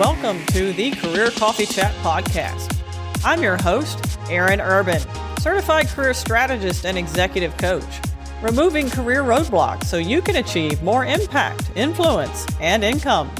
Welcome to the Career Coffee Chat podcast. I'm your host, Aaron Urban, certified career strategist and executive coach, removing career roadblocks so you can achieve more impact, influence, and income.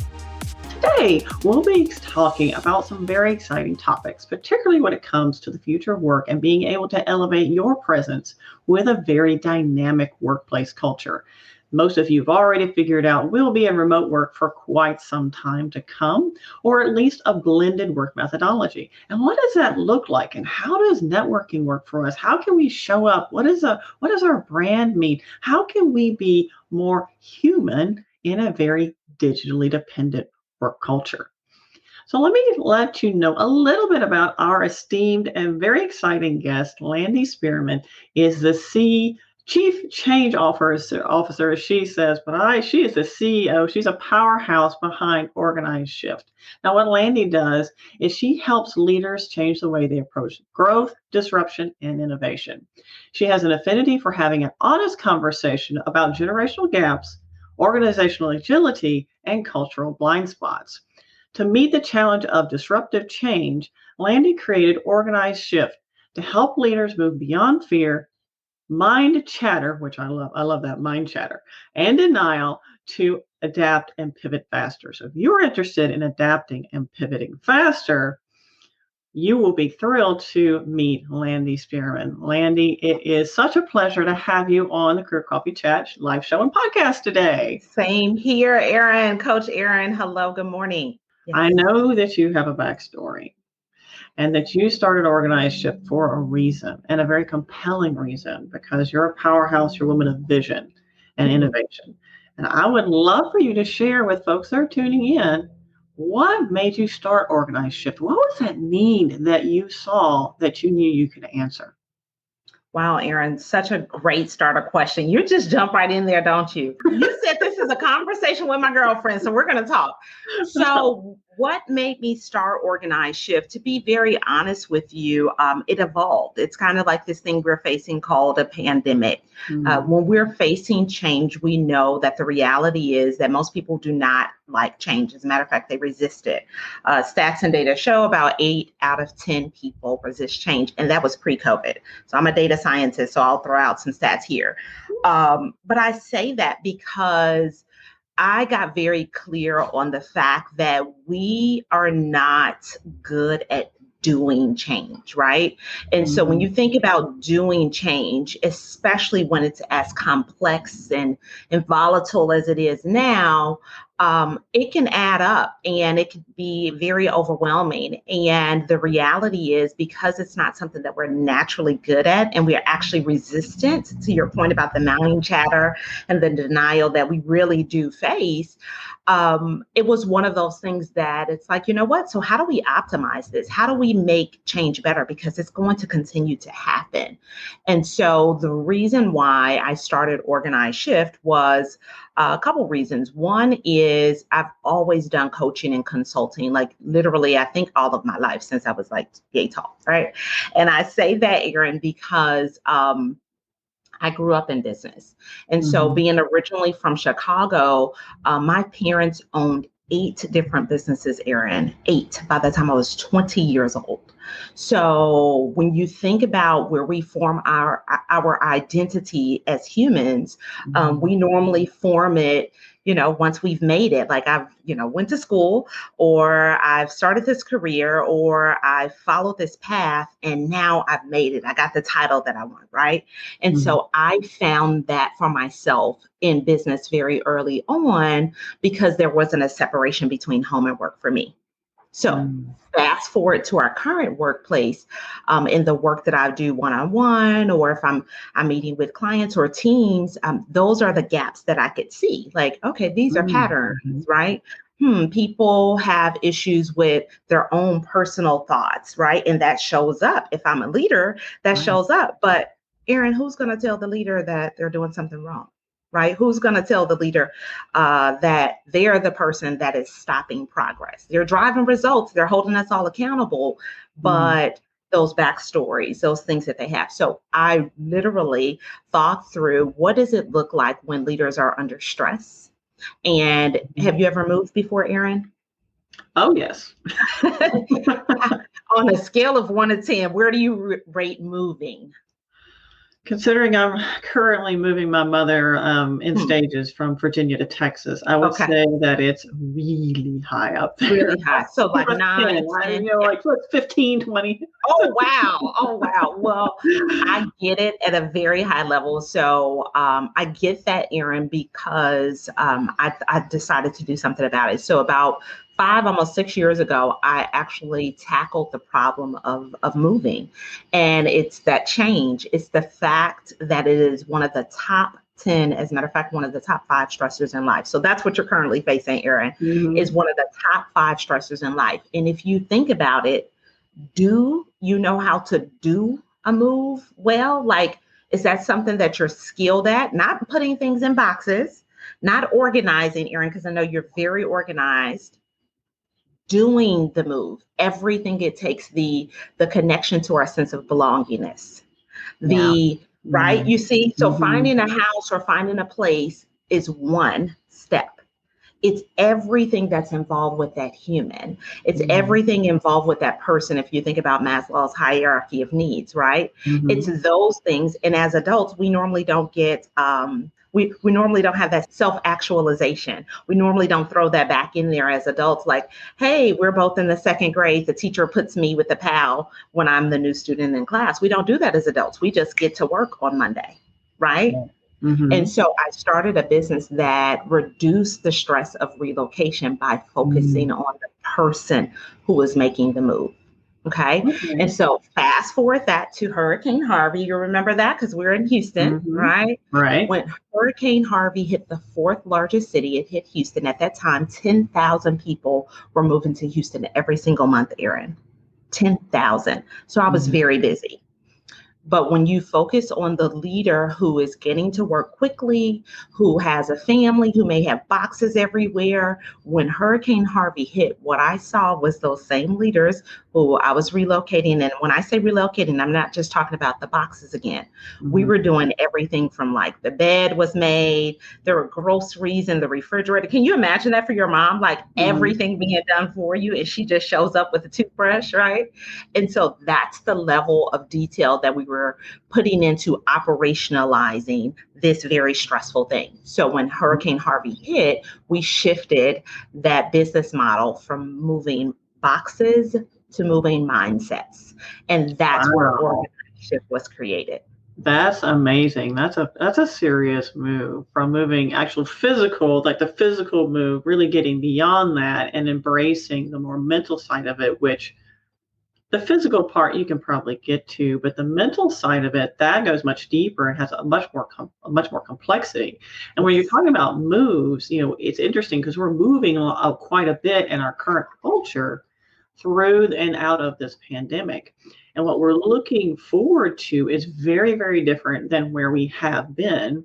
Today, we'll be talking about some very exciting topics, particularly when it comes to the future of work and being able to elevate your presence with a very dynamic workplace culture. Most of you have already figured out we'll be in remote work for quite some time to come, or at least a blended work methodology. And what does that look like? And how does networking work for us? How can we show up? What does our brand mean? How can we be more human in a very digitally dependent work culture? So let me let you know a little bit about our esteemed and very exciting guest. Landi Spearman is the Chief Change Officer, as she says, but she is the CEO. She's a powerhouse behind Organized Shift. Now, what Landi does is she helps leaders change the way they approach growth, disruption, and innovation. She has an affinity for having an honest conversation about generational gaps, organizational agility, and cultural blind spots. To meet the challenge of disruptive change, Landi created Organized Shift to help leaders move beyond fear, mind chatter, which I love that mind chatter, and denial to adapt and pivot faster. So if you're interested in adapting and pivoting faster, you will be thrilled to meet Landi Spearman. Landi, it is such a pleasure to have you on the Career Coffee Chat live show and podcast today. Same here, Aaron. Coach Aaron, hello, good morning. Yes. I know that you have a backstory and that you started Organized Shift for a reason, and a very compelling reason, because you're a powerhouse, you're a woman of vision and innovation. And I would love for you to share with folks that are tuning in, what made you start Organized Shift? What was that need that you saw that you knew you could answer? Wow, Aaron, such a great starter question. You just jump right in there, don't you? You said this is a conversation with my girlfriend, so we're going to talk. So what made me start Organized Shift? To be very honest with you, it evolved. It's kind of like this thing we're facing called a pandemic. When we're facing change, we know that the reality is that most people do not like change. As a matter of fact, they resist it. Stats and data show about 8 out of 10 people resist change, and that was pre-COVID. So I'm a data scientist, so I'll throw out some stats here. But I say that because I got very clear on the fact that we are not good at doing change, right? And so when you think about doing change, especially when it's as complex and volatile as it is now, it can add up and it can be very overwhelming. And the reality is, because it's not something that we're naturally good at, and we are actually resistant to your point about the mind chatter and the denial that we really do face, it was one of those things that it's like, you know what? So how do we optimize this? How do we make change better? Because it's going to continue to happen. And so the reason why I started Organized Shift was a couple reasons. One is I've always done coaching and consulting, like literally, I think all of my life since I was like yay tall, right? And I say that, Aaron, because I grew up in business. And so being originally from Chicago, my parents owned 8 different businesses, Aaron, 8 by the time I was 20 years old. So when you think about where we form our identity as humans, we normally form it, once we've made it. Like I've, went to school, or I've started this career, or I've followed this path, and now I've made it. I got the title that I want, right? And so I found that for myself in business very early on, because there wasn't a separation between home and work for me. So fast forward to our current workplace, in the work that I do one-on-one, or if I'm meeting with clients or teams, those are the gaps that I could see. Like, okay, these are patterns, right? People have issues with their own personal thoughts, right? And that shows up. If I'm a leader, that shows up. But Aaron, who's going to tell the leader that they're doing something wrong? Right? Who's going to tell the leader that they're the person that is stopping progress? They're driving results. They're holding us all accountable. But those backstories, those things that they have. So I literally thought through, what does it look like when leaders are under stress? And have you ever moved before, Aaron? Oh, yes. On a scale of 1 to 10, where do you rate moving? Considering I'm currently moving my mother in Hmm. stages from Virginia to Texas, I would Okay. say that it's really high up there. Really high. So Give like us 10, 9, 10. like what's 15, 20. Oh, wow. Oh, wow. Well, I get it at a very high level. So I get that, Erin, because I decided to do something about it. So about 5, almost 6 years ago, I actually tackled the problem of moving. And it's that change. It's the fact that it is one of the top 10, as a matter of fact, one of the top 5 stressors in life. So that's what you're currently facing, Erin, is Mhm. one of the top 5 stressors in life. And if you think about it, do you know how to do a move well? Like, is that something that you're skilled at? Not putting things in boxes, not organizing, Erin, because I know you're very organized. Doing the move, everything it takes, the connection to our sense of belongingness. Yeah. The right, Mhm. you see, so Mhm. finding a house or finding a place is one step. It's everything that's involved with that human. It's Mhm. everything involved with that person. If you think about Maslow's hierarchy of needs, right? It's Mhm. those things. And as adults, we normally don't get, we normally don't have that self-actualization. We normally don't throw that back in there as adults, like, hey, we're both in the second grade. The teacher puts me with the pal when I'm the new student in class. We don't do that as adults. We just get to work on Monday, right? And Mhm. so I started a business that reduced the stress of relocation by focusing Mhm. on the person who was making the move. Okay. And Okay. so fast forward that to Hurricane Harvey. You remember that because we're in Houston, Mhm. right? Right. When Hurricane Harvey hit the fourth largest city, it hit Houston. At that time, 10,000 people were moving to Houston every single month, Erin. 10,000. So I was Mhm. very busy. But when you focus on the leader who is getting to work quickly, who has a family, who may have boxes everywhere, when Hurricane Harvey hit, what I saw was those same leaders who I was relocating. And when I say relocating, I'm not just talking about the boxes again. We Mhm. were doing everything from like the bed was made, there were groceries in the refrigerator. Can you imagine that for your mom? Like Mhm. everything being done for you, and she just shows up with a toothbrush, right? And so that's the level of detail that we were putting into operationalizing this very stressful thing. So when Hurricane Harvey hit, we shifted that business model from moving boxes to moving mindsets. And that's where Wow. organized shift was created. That's amazing. That's a serious move from moving actual physical, like the physical move, really getting beyond that and embracing the more mental side of it, which the physical part you can probably get to, but the mental side of it, that goes much deeper and has a much more complexity. And when you're Yes. talking about moves, it's interesting because we're moving quite a bit in our current culture through and out of this pandemic. And what we're looking forward to is very, very different than where we have been.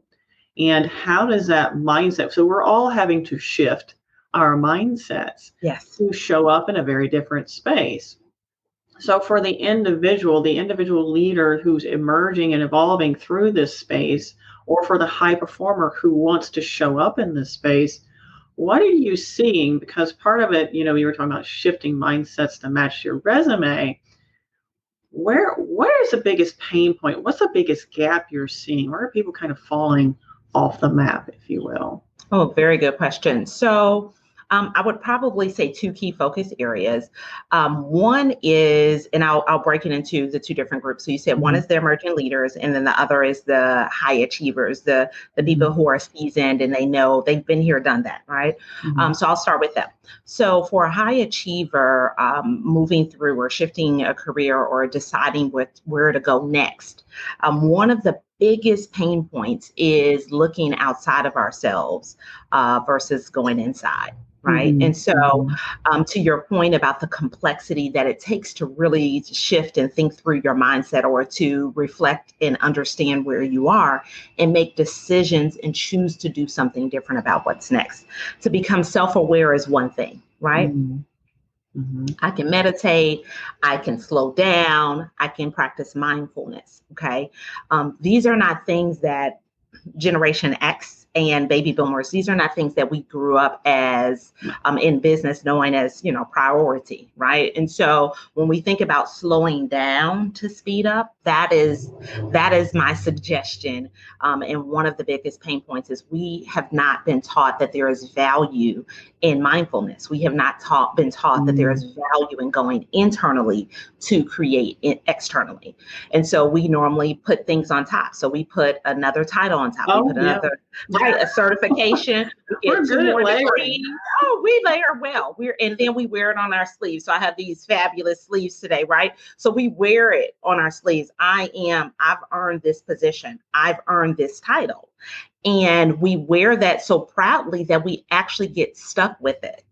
And how does that mindset? So we're all having to shift our mindsets Yes. to show up in a very different space. So for the individual leader who's emerging and evolving through this space, or for the high performer who wants to show up in this space, what are you seeing? Because part of it, you were talking about shifting mindsets to match your resume. Where is the biggest pain point? What's the biggest gap you're seeing? Where are people kind of falling off the map, if you will? Oh, very good question. So, I would probably say two key focus areas. One is, and I'll break it into the two different groups. So you said one Mhm. is the emerging leaders, and then the other is the high achievers, the people Mhm. who are seasoned and they know they've been here, done that, right? Mhm. So I'll start with them. So for a high achiever, moving through or shifting a career or deciding where to go next, one of the biggest pain points is looking outside of ourselves versus going inside. Right. Mhm. And so, Mhm. to your point about the complexity that it takes to really shift and think through your mindset or to reflect and understand where you are and make decisions and choose to do something different about what's next. To become self aware is one thing, right? Mhm. Mhm. I can meditate, I can slow down, I can practice mindfulness. Okay. These are not things that Generation X and baby boomers. These are not things that we grew up as in business knowing as, priority, right? And so when we think about slowing down to speed up, that is my suggestion. And one of the biggest pain points is we have not been taught that there is value in mindfulness. We have not been taught that there is value in going internally to create it externally. And so we normally put things on top. So we put another title on top. We put another, right, a certification. We get two more degrees. Oh, we layer well. And then we wear it on our sleeves. So I have these fabulous sleeves today, right? So we wear it on our sleeves. I've earned this position. I've earned this title. And we wear that so proudly that we actually get stuck with it.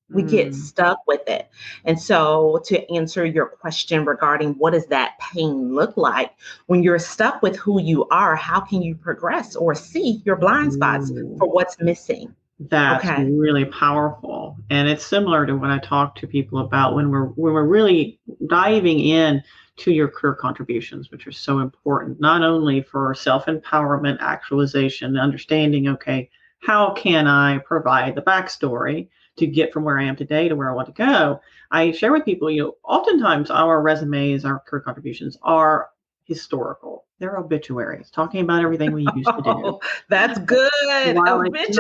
We get stuck with it. And so to answer your question regarding what does that pain look like, when you're stuck with who you are, how can you progress or see your blind spots for what's missing? That's really powerful. And it's similar to what I talk to people about when we're really diving in to your career contributions, which are so important, not only for self-empowerment, actualization, understanding, okay, how can I provide the backstory to get from where I am today to where I want to go? I share with people, oftentimes our resumes, our career contributions are historical. They're obituaries, talking about everything we used to do. That's good. While it's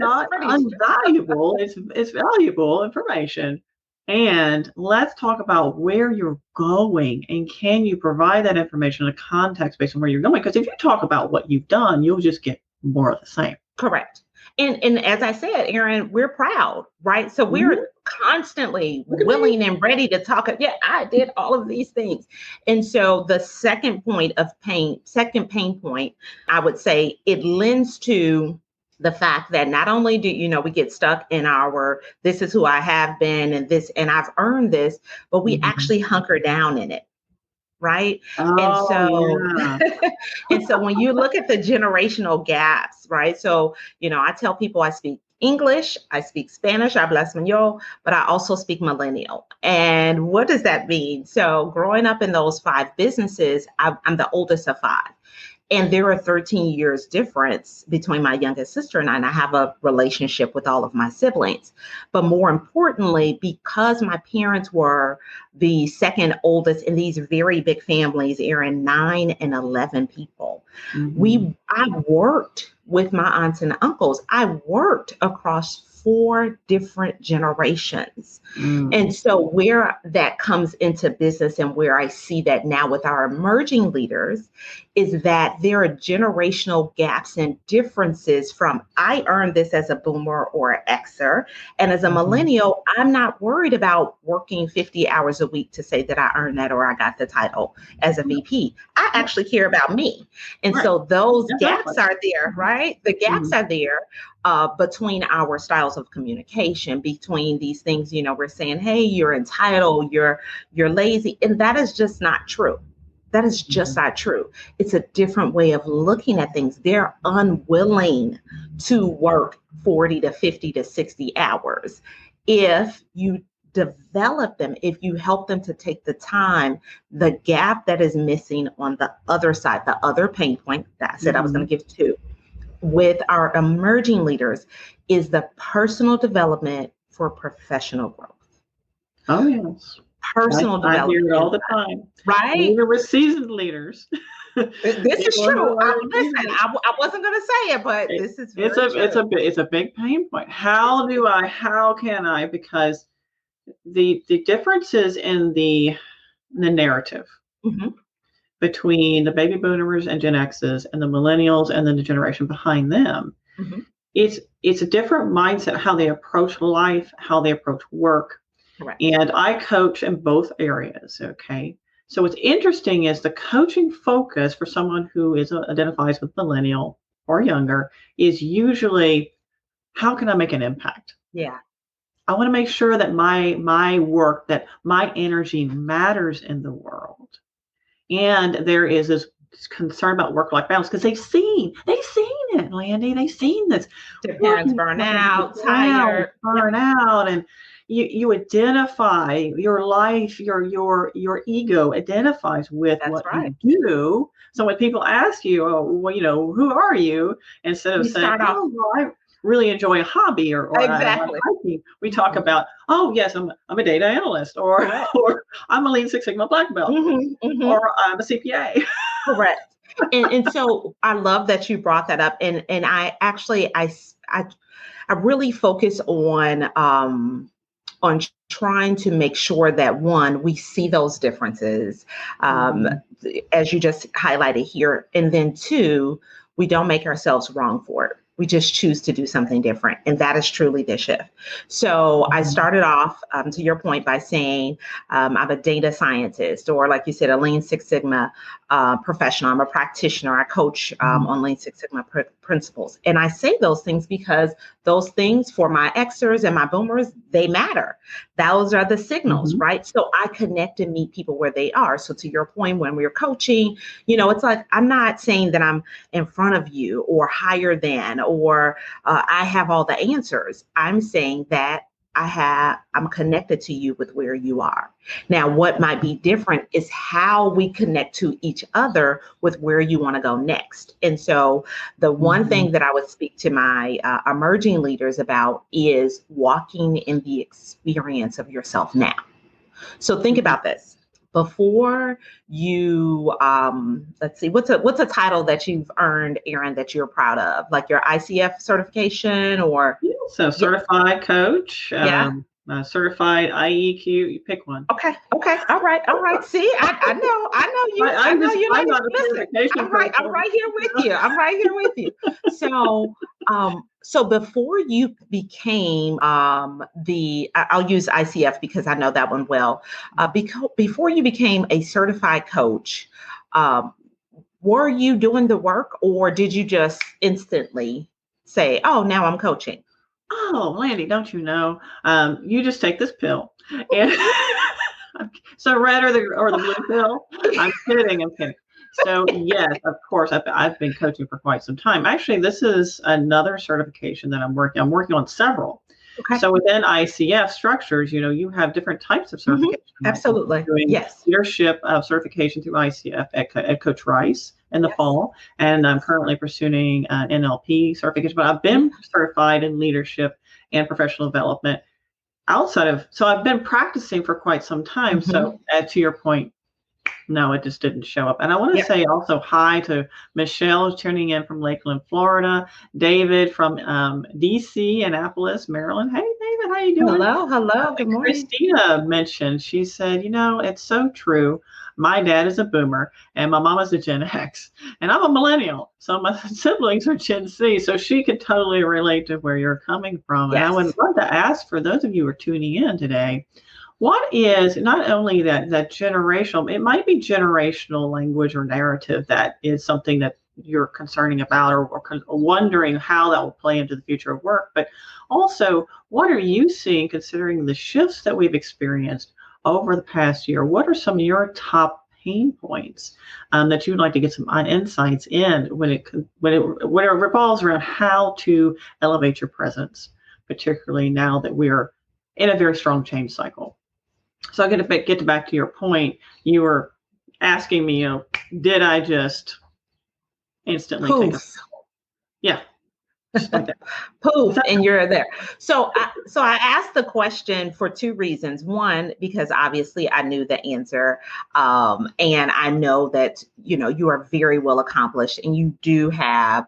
not invaluable, it's valuable information. And let's talk about where you're going, and can you provide that information in a context based on where you're going? Because if you talk about what you've done, you'll just get more of the same. Correct. And as I said, Erin, we're proud, right? So we're constantly willing and ready to talk. Yeah, I did all of these things. And so the second pain point, I would say it lends to the fact that not only do, we get stuck in this is who I have been and I've earned this, but we actually hunker down in it. Right. And so when you look at the generational gaps, right? So, I tell people I speak English, I speak Spanish, hablo español, but I also speak millennial. And what does that mean? So growing up in those 5 businesses, I'm the oldest of 5. And there are 13 years difference between my youngest sister and I have a relationship with all of my siblings. But more importantly, because my parents were the second oldest in these very big families, Erin, 9 and 11 people, I worked with my aunts and uncles. I worked across 4 different generations. And so where that comes into business and where I see that now with our emerging leaders is that there are generational gaps and differences from I earned this as a boomer or an Xer. And as a millennial, I'm not worried about working 50 hours a week to say that I earned that or I got the title as a VP. I actually care about me. And so those gaps are there, right? The gaps are there between our styles of communication, between these things, we're saying, hey, you're entitled, you're lazy. And that is just not true. That is just not true. It's a different way of looking at things. They're unwilling to work 40 to 50 to 60 hours. If you develop them, if you help them to take the time, the gap that is missing on the other side, the other pain point that I said I was going to give 2 with our emerging leaders is the personal development for professional growth. Oh, yes. Personal development. I hear it all the time. Right? Even with seasoned leaders. This is true. Listen, I wasn't going to say it, but this is very true. It's a big pain point. How can I? Because the differences in the narrative between the baby boomers and Gen X's and the millennials and then the generation behind them, it's a different mindset, how they approach life, how they approach work. Correct. And I coach in both areas. Okay. So what's interesting is the coaching focus for someone who identifies with millennial or younger is usually, how can I make an impact? Yeah. I want to make sure that my work, that my energy matters in the world. And there is this concern about work-life balance because they've seen it, Landi. They've seen this. Their parents burn out, tired. Burn out. you identify your life, your ego identifies with That's what right. you do. So when people ask you, oh, well, who are you? Instead of We saying, start off oh, well, I really enjoy a hobby, or I like exactly. hiking, we talk about, oh yes, I'm a data analyst, or Correct. or I'm a Lean Six Sigma black belt, or I'm a CPA. Correct. And so I love that you brought that up. And I actually I really focus on trying to make sure that one, we see those differences, as you just highlighted here, and then two, we don't make ourselves wrong for it. We just choose to do something different. And that is truly the shift. So I started off, to your point, by saying I'm a data scientist, or like you said, a Lean Six Sigma professional. I'm a practitioner. I coach on Lean Six Sigma principles. And I say those things because those things for my Xers and my boomers, they matter. Those are the signals, right? So I connect and meet people where they are. So to your point, when we're coaching, it's like, I'm not saying that I'm in front of you or higher than, or I have all the answers. I'm saying that I'm connected to you with where you are. Now, what might be different is how we connect to each other with where you want to go next. And so the one thing that I would speak to my emerging leaders about is walking in the experience of yourself now. So think about this. Before you, let's see, what's a title that you've earned, Erin, that you're proud of, like your ICF certification, or So certified coach, certified IEQ, you pick one. Okay, all right. See, I know you. I know you. Listen, I'm right here with you. So before you became I'll use ICF because I know that one well. Before you became a certified coach, were you doing the work, or did you just instantly say, "Oh, now I'm coaching"? Oh, Landi, don't you know? You just take this pill, and so red or the blue pill. I'm kidding. So yes, of course, I've been coaching for quite some time. Actually, this is another certification that I'm working on several. Okay. So within ICF structures, you have different types of certification. Absolutely. I'm doing Yes. leadership certification through ICF at Coach Rice in the fall, and I'm currently pursuing an NLP certification. But I've been certified in leadership and professional development so I've been practicing for quite some time. So to your point, no, it just didn't show up. And I want to say also hi to Michelle, who's tuning in from Lakeland, Florida. David from DC, Annapolis, Maryland. Hey, David, how you doing? Hello. Good morning. Christina mentioned, she said, it's so true. My dad is a boomer and my mom is a Gen X and I'm a millennial. So my siblings are Gen Z. So she could totally relate to where you're coming from. Yes. And I would love to ask, for those of you who are tuning in today, what is not only that generational, it might be generational language or narrative that is something that you're concerning about, or wondering how that will play into the future of work, but also what are you seeing considering the shifts that we've experienced over the past year? What are some of your top pain points that you'd like to get some insights in when it revolves around how to elevate your presence, particularly now that we're in a very strong change cycle? So I'm going to get back to your point. You were asking me, did I just instantly take a yeah. Like Poof, and you're there. So I asked the question for two reasons. One, because obviously I knew the answer, and I know that you are very well accomplished, and you do have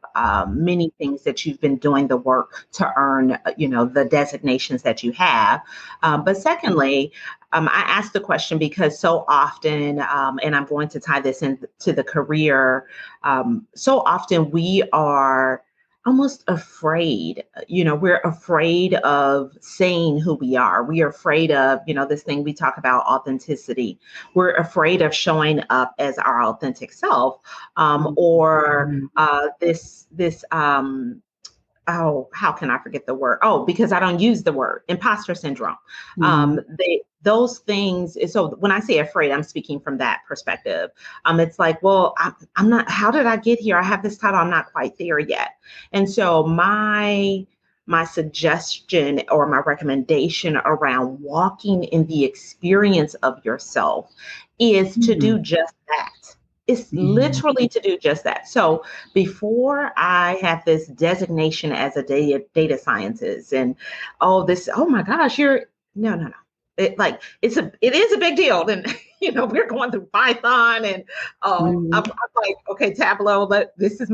many things that you've been doing the work to earn, the designations that you have. But secondly, I asked the question because so often, and I'm going to tie this into the career. So often we are almost afraid, we're afraid of saying who we are. We are afraid of, this thing we talk about, authenticity. We're afraid of showing up as our authentic self, or how can I forget the word? Oh, because I don't use the word, imposter syndrome. Those things. So when I say afraid, I'm speaking from that perspective. It's like, well, I'm not, how did I get here? I have this title, I'm not quite there yet. And so my my suggestion or my recommendation around walking in the experience of yourself is to do just that. It's literally to do just that. So before I have this designation as a data scientist and oh my gosh, no. It is a big deal. And we're going through Python and I'm like, okay, Tableau, but this is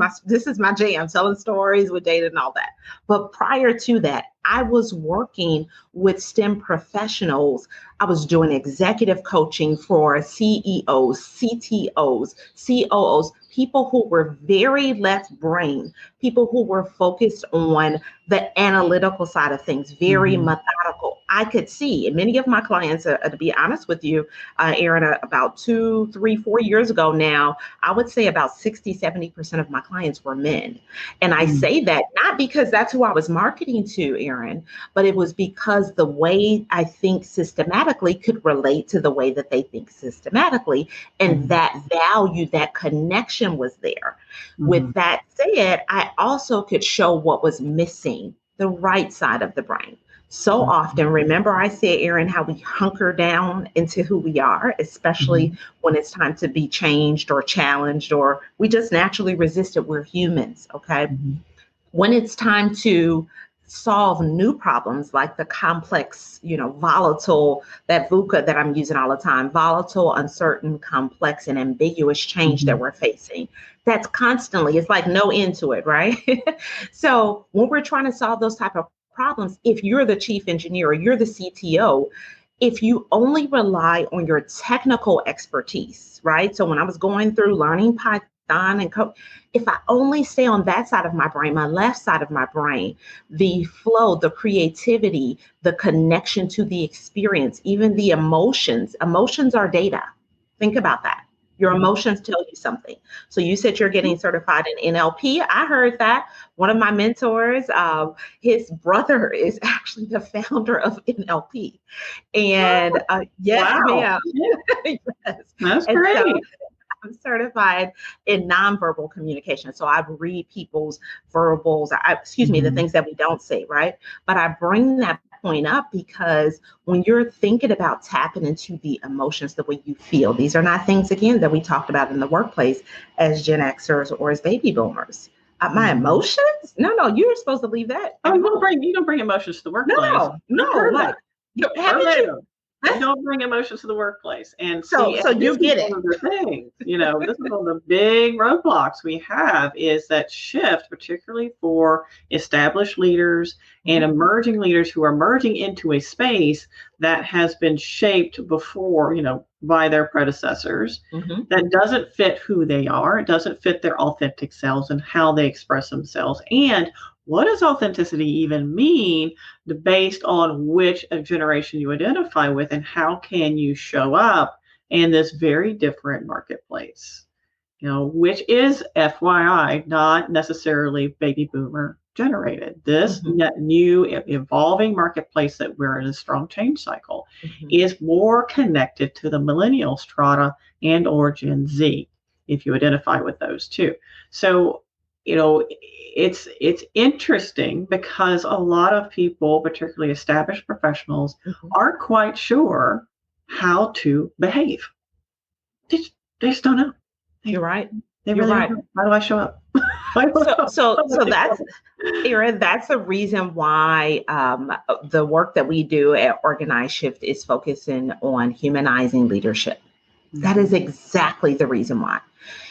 my jam, telling stories with data and all that. But prior to that, I was working with STEM professionals. I was doing executive coaching for CEOs, CTOs, COOs, people who were very left brain, people who were focused on the analytical side of things, very methodical. I could see, and many of my clients, to be honest with you, Erin, about 2, 3, 4 years ago now, I would say about 60, 70% of my clients were men. And I say that not because that's who I was marketing to, Erin, but it was because the way I think systematically could relate to the way that they think systematically. And that value, that connection was there. With that said, I also could show what was missing, the right side of the brain. So often, remember I said, Erin, how we hunker down into who we are, especially when it's time to be changed or challenged, or we just naturally resist it. We're humans, okay? When it's time to solve new problems like the complex, volatile, that VUCA that I'm using all the time, volatile, uncertain, complex, and ambiguous change that we're facing. That's constantly, it's like no end to it, right? So when we're trying to solve those type of problems, if you're the chief engineer or you're the CTO, if you only rely on your technical expertise, right? So when I was going through learning Python and code, if I only stay on that side of my brain, my left side of my brain, the flow, the creativity, the connection to the experience, even the emotions are data. Think about that. Your emotions tell you something. So you said you're getting certified in NLP. I heard that. One of my mentors, his brother is actually the founder of NLP. And yes, ma'am. Yes. That's great. So, I'm certified in nonverbal communication. So I read people's verbals, the things that we don't say, right? But I bring that point up because when you're thinking about tapping into the emotions, the way you feel, these are not things, again, that we talked about in the workplace as Gen Xers or as baby boomers. My emotions? No, you're supposed to leave that. Oh, you don't bring emotions to the workplace. No, like, you don't bring emotions to the workplace. And so you get it. One of the things, this is one of the big roadblocks we have is that shift, particularly for established leaders and emerging leaders who are merging into a space that has been shaped before, by their predecessors, that doesn't fit who they are. It doesn't fit their authentic selves and how they express themselves. And what does authenticity even mean based on which generation you identify with, and how can you show up in this very different marketplace, which is, FYI, not necessarily baby boomer generated. This new evolving marketplace that we're in a strong change cycle is more connected to the millennial strata and or Gen Z, if you identify with those two. So, it's interesting because a lot of people, particularly established professionals, aren't quite sure how to behave. They just don't know. You're right. You're right. How do I show up? So that's, Erin, that's the reason why the work that we do at Organized Shift is focusing on humanizing leadership. That is exactly the reason why.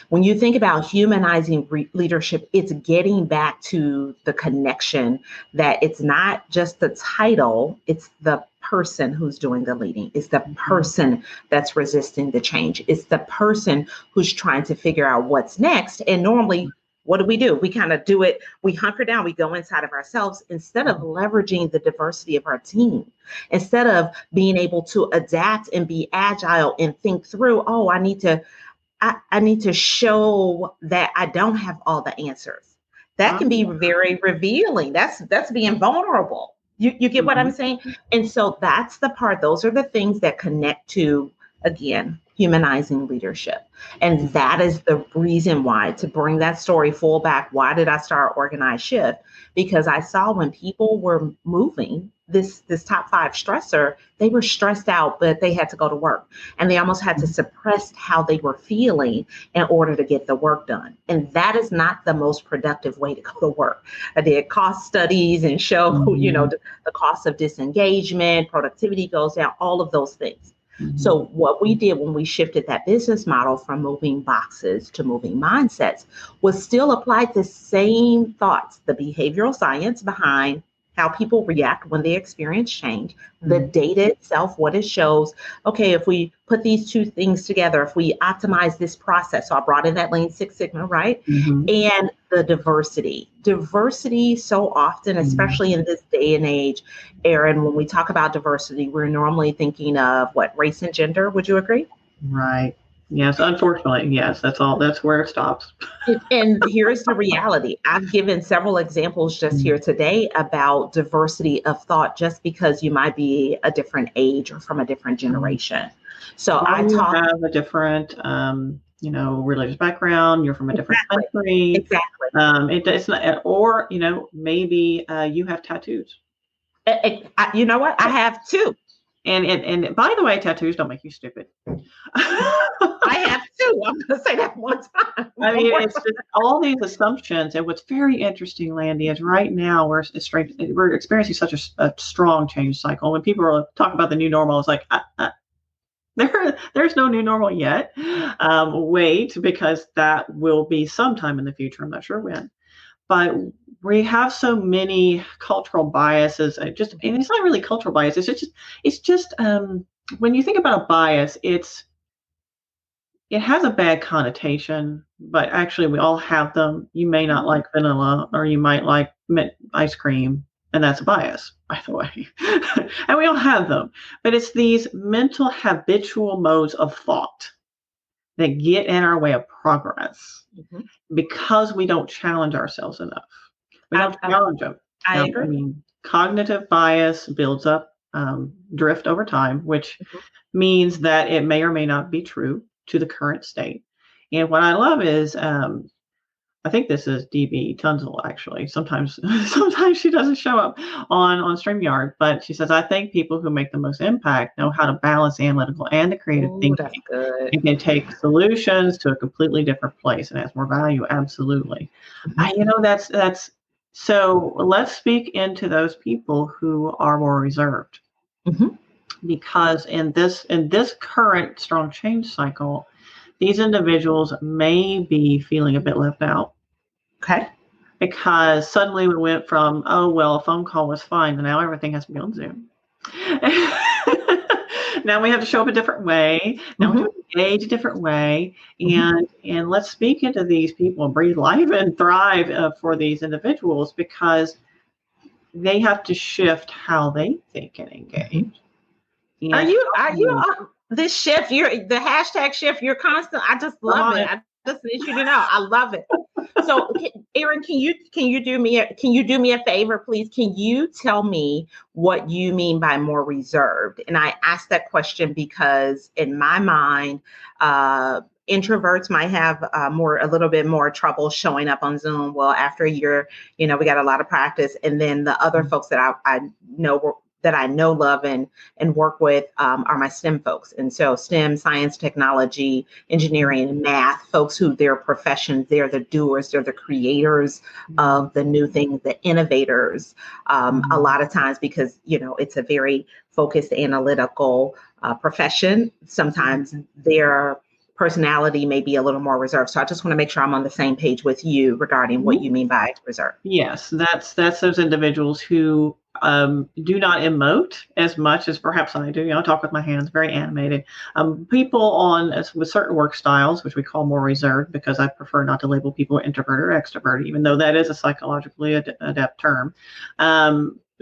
When you think about humanizing leadership, it's getting back to the connection that it's not just the title, it's the person who's doing the leading. It's the person that's resisting the change. It's the person who's trying to figure out what's next. And normally, what do? We kind of do it. We hunker down. We go inside of ourselves instead of leveraging the diversity of our team, instead of being able to adapt and be agile and think through, I need to show that I don't have all the answers. That can be very revealing. That's being vulnerable. You get what I'm saying? And so that's the part. Those are the things that connect to again, humanizing leadership. And that is the reason why, to bring that story full back, why did I start Organized Shift? Because I saw when people were moving this top 5 stressor, they were stressed out, but they had to go to work. And they almost had to suppress how they were feeling in order to get the work done. And that is not the most productive way to go to work. I did cost studies and show, the cost of disengagement, productivity goes down, all of those things. So what we did when we shifted that business model from moving boxes to moving mindsets was still apply the same thoughts, the behavioral science behind how people react when they experience change, the data itself, what it shows. Okay, if we put these two things together, if we optimize this process, so I brought in that Lean Six Sigma, right? And the diversity so often, especially in this day and age, Erin, when we talk about diversity, we're normally thinking of what, race and gender, would you agree? Right. Yes, unfortunately, yes, that's where it stops. And here's the reality. I've given several examples just here today about diversity of thought, just because you might be a different age or from a different generation. So have a different, religious background. You're from a different country. Exactly. It's not, or maybe you have tattoos. You know what? I have 2. And by the way, tattoos don't make you stupid. I have 2. I'm going to say that one time. I mean, it's just all these assumptions. And what's very interesting, Landi, is right now we're experiencing such a strong change cycle. When people are talking about the new normal, it's like, there's no new normal yet. Wait, because that will be sometime in the future. I'm not sure when. But we have so many cultural biases. And it's not really cultural bias. It's just when you think about a bias, it has a bad connotation, but actually we all have them. You may not like vanilla, or you might like mint ice cream, and that's a bias, by the way. And we all have them. But it's these mental habitual modes of thought that get in our way of progress because we don't challenge ourselves enough. We don't challenge them. I agree. I mean, cognitive bias builds up drift over time, which means that it may or may not be true to the current state. And what I love is, I think this is DB Tunzel, actually. Sometimes she doesn't show up on StreamYard, but she says, I think people who make the most impact know how to balance analytical and the creative thinking. That's good. And can take solutions to a completely different place and has more value. Absolutely. That's so let's speak into those people who are more reserved. Because in this current strong change cycle, these individuals may be feeling a bit left out. Okay. Because suddenly we went from, a phone call was fine, and now everything has to be on Zoom. Now we have to show up a different way. Now we have to engage a different way. And let's speak into these people and breathe life and thrive for these individuals, because they have to shift how they think and engage. And are you this shift? You're the hashtag shift. You're constant. I just love it. I just need you to know. I love it. So, Erin, can you do me a favor, please? Can you tell me what you mean by more reserved? And I asked that question because in my mind, introverts might have a little bit more trouble showing up on Zoom. Well, after a year, we got a lot of practice, and then the other folks that I know, love, and work with are my STEM folks. And so STEM, science, technology, engineering, math, folks who their professions, they're the doers, they're the creators of the new things, the innovators. A lot of times, because, it's a very focused, analytical profession, sometimes their personality may be a little more reserved. So I just want to make sure I'm on the same page with you regarding what you mean by reserved. Yes, that's those individuals who do not emote as much as perhaps I do. I talk with my hands, very animated. People with certain work styles, which we call more reserved, because I prefer not to label people introvert or extrovert, even though that is a psychologically adept term.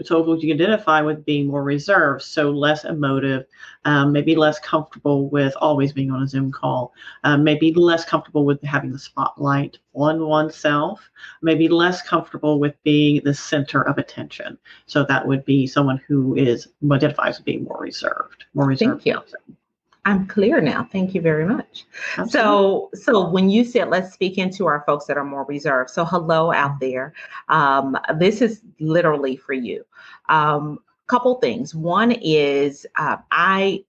So you identify with being more reserved, so less emotive, maybe less comfortable with always being on a Zoom call, maybe less comfortable with having the spotlight on oneself, maybe less comfortable with being the center of attention. So that would be someone who identifies as being more reserved. Thank you. I'm clear now. Thank you very much. Absolutely. So when you said, let's speak into our folks that are more reserved. So hello out there. This is literally for you. Couple things. One is I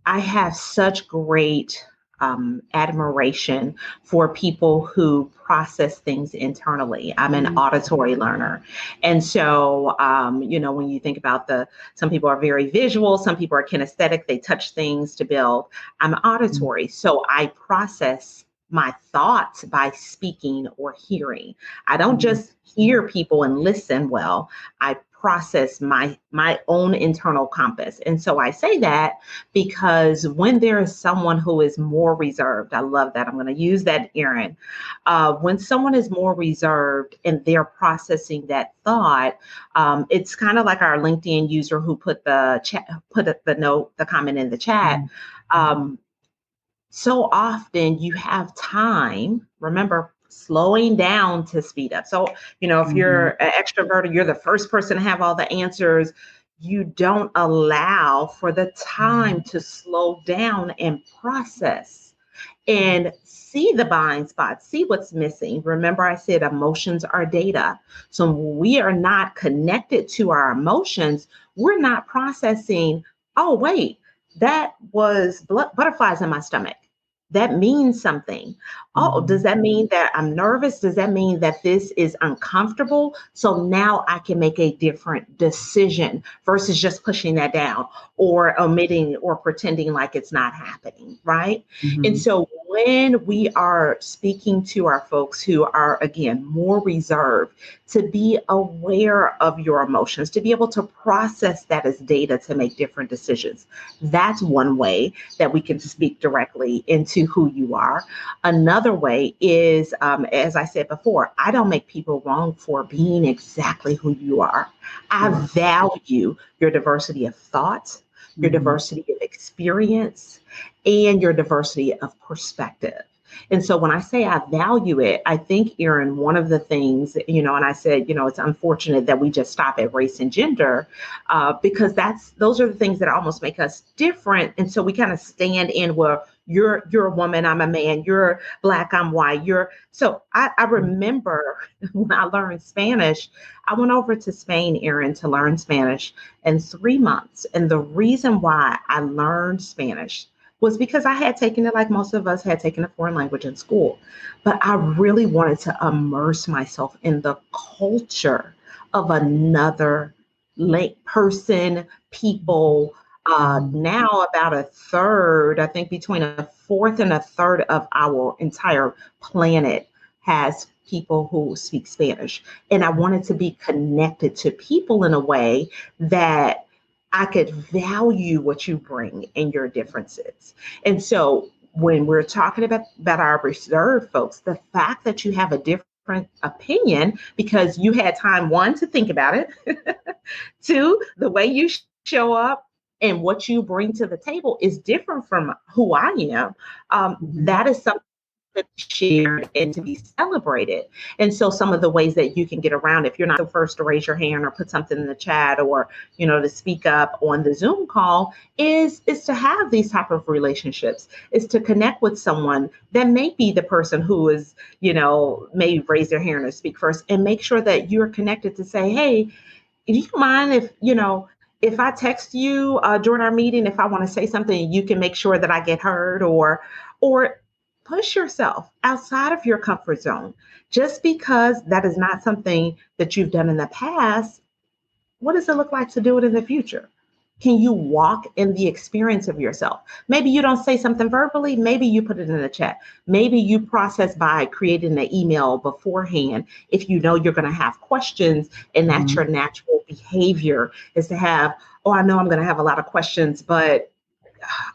have such great admiration for people who process things internally. I'm an auditory learner. And so, when you think about some people are very visual, some people are kinesthetic, they touch things to build. I'm auditory. So I process my thoughts by speaking or hearing. I don't just hear people and listen well. I process my own internal compass. And so I say that because when there is someone who is more reserved, I love that. I'm going to use that, Erin. When someone is more reserved and they're processing that thought, it's kind of like our LinkedIn user who put the comment in the chat. So often you have time, remember, slowing down to speed up. So, if you're an extrovert, you're the first person to have all the answers. You don't allow for the time to slow down and process and see the blind spots, see what's missing. Remember, I said emotions are data. So when we are not connected to our emotions, we're not processing, oh, wait, that was butterflies in my stomach. That means something. Oh, does that mean that I'm nervous? Does that mean that this is uncomfortable? So now I can make a different decision versus just pushing that down or omitting or pretending like it's not happening, right? And so when we are speaking to our folks who are, again, more reserved, to be aware of your emotions, to be able to process that as data to make different decisions. That's one way that we can speak directly into who you are. Another way is, as I said before, I don't make people wrong for being exactly who you are. I value your diversity of thoughts, your diversity of experience, and your diversity of perspective. And so when I say I value it, I think, Erin, one of the things, and I said, it's unfortunate that we just stop at race and gender, because those are the things that almost make us different. And so we kind of stand in where you're a woman, I'm a man, you're Black, I'm white, so I remember when I learned Spanish, I went over to Spain, Erin, to learn Spanish in 3 months. And the reason why I learned Spanish was because I had taken it like most of us had taken a foreign language in school. But I really wanted to immerse myself in the culture of another person, people. Now about a third, I think between a fourth and a third of our entire planet has people who speak Spanish. And I wanted to be connected to people in a way that I could value what you bring and your differences. And so when we're talking about our reserved folks, the fact that you have a different opinion because you had time, one, to think about it, two, the way you show up and what you bring to the table is different from who I am. That is something to be shared and to be celebrated. And so some of the ways that you can get around, if you're not the first to raise your hand or put something in the chat or, to speak up on the Zoom call is to have these type of relationships, is to connect with someone that may be the person who is, maybe raise their hand or speak first, and make sure that you're connected to say, hey, do you mind if I text you during our meeting, if I want to say something, you can make sure that I get heard, or push yourself outside of your comfort zone. Just because that is not something that you've done in the past, what does it look like to do it in the future? Can you walk in the experience of yourself? Maybe you don't say something verbally. Maybe you put it in the chat. Maybe you process by creating an email beforehand. If you know you're going to have questions and that's your natural behavior is to have, I know I'm going to have a lot of questions, but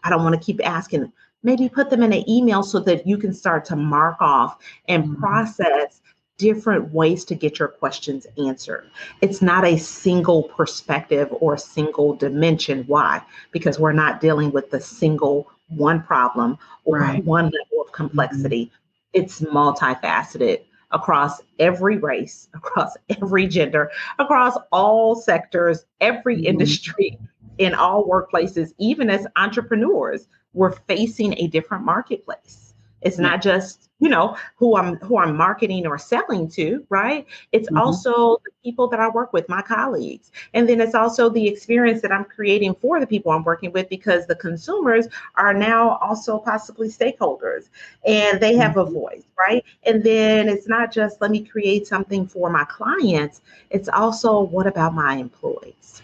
I don't want to keep asking them. Maybe put them in an email so that you can start to mark off and process different ways to get your questions answered. It's not a single perspective or a single dimension. Why? Because we're not dealing with the single one problem or one level of complexity. It's multifaceted across every race, across every gender, across all sectors, every industry. in all workplaces, even as entrepreneurs, we're facing a different marketplace. It's not just, who I'm marketing or selling to, right? It's also the people that I work with, my colleagues. And then it's also the experience that I'm creating for the people I'm working with, because the consumers are now also possibly stakeholders and they have a voice, right? And then it's not just let me create something for my clients. It's also, what about my employees?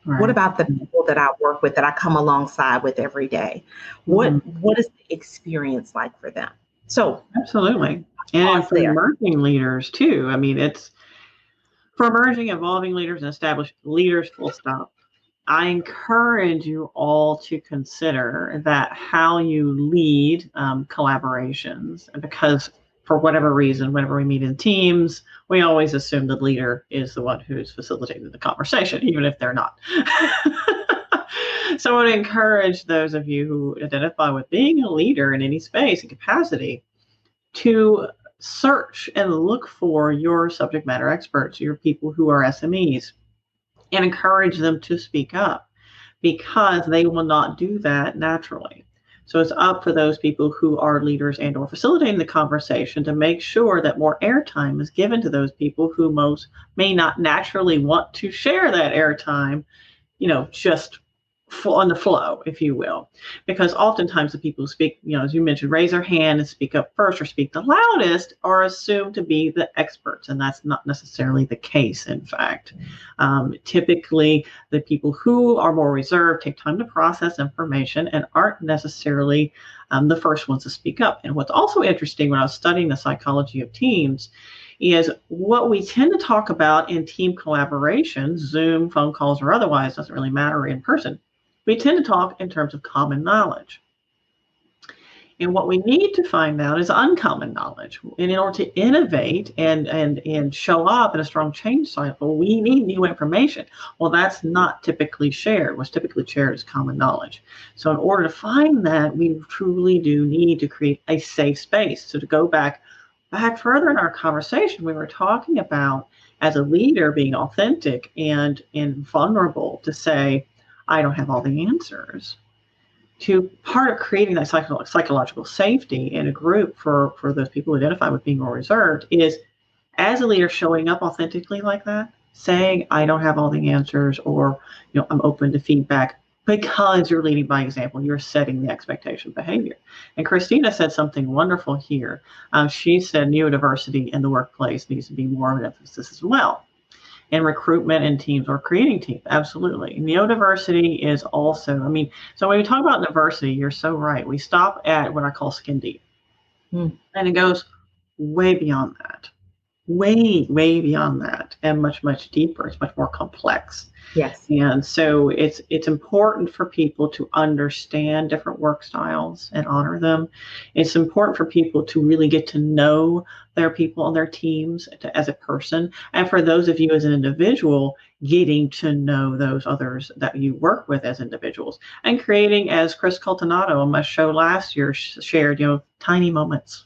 Right. What about the people that I work with, that I come alongside with every day? What is the experience like for them? So absolutely. And for emerging leaders too. I mean, it's for emerging, evolving leaders and established leaders, full stop. I encourage you all to consider that how you lead collaborations, because for whatever reason, whenever we meet in teams, we always assume the leader is the one who's facilitating the conversation, even if they're not. So I want to encourage those of you who identify with being a leader in any space and capacity to search and look for your subject matter experts, your people who are SMEs, and encourage them to speak up, because they will not do that naturally. So it's up for those people who are leaders and or facilitating the conversation to make sure that more airtime is given to those people who most may not naturally want to share that airtime, just on the flow, if you will, because oftentimes the people who speak, as you mentioned, raise their hand and speak up first or speak the loudest are assumed to be the experts, and that's not necessarily the case. In fact, typically the people who are more reserved take time to process information and aren't necessarily the first ones to speak up. And what's also interesting, when I was studying the psychology of teams, is what we tend to talk about in team collaboration, Zoom, phone calls, or otherwise, doesn't really matter, in person. We tend to talk in terms of common knowledge. And what we need to find out is uncommon knowledge. And in order to innovate and show up in a strong change cycle, we need new information. Well, that's not typically shared. What's typically shared is common knowledge. So in order to find that, we truly do need to create a safe space. So to go back further in our conversation, we were talking about, as a leader, being authentic and vulnerable to say, I don't have all the answers. To part of creating that psychological safety in a group for those people who identify with being more reserved is, as a leader, showing up authentically like that, saying, I don't have all the answers, or, I'm open to feedback, because you're leading by example. You're setting the expectation behavior. And Christina said something wonderful here. She said neurodiversity in the workplace needs to be more of an emphasis as well. And recruitment in teams or creating teams, absolutely. Neurodiversity is also, so when we talk about diversity, you're so right. We stop at what I call skin deep. And it goes way beyond that. Way beyond that, and much, much deeper. It's much more complex. Yes. And so it's important for people to understand different work styles and honor them. It's important for people to really get to know their people on their teams as a person. And for those of you as an individual, getting to know those others that you work with as individuals, and creating, as Chris Coltonato on my show last year shared, tiny moments.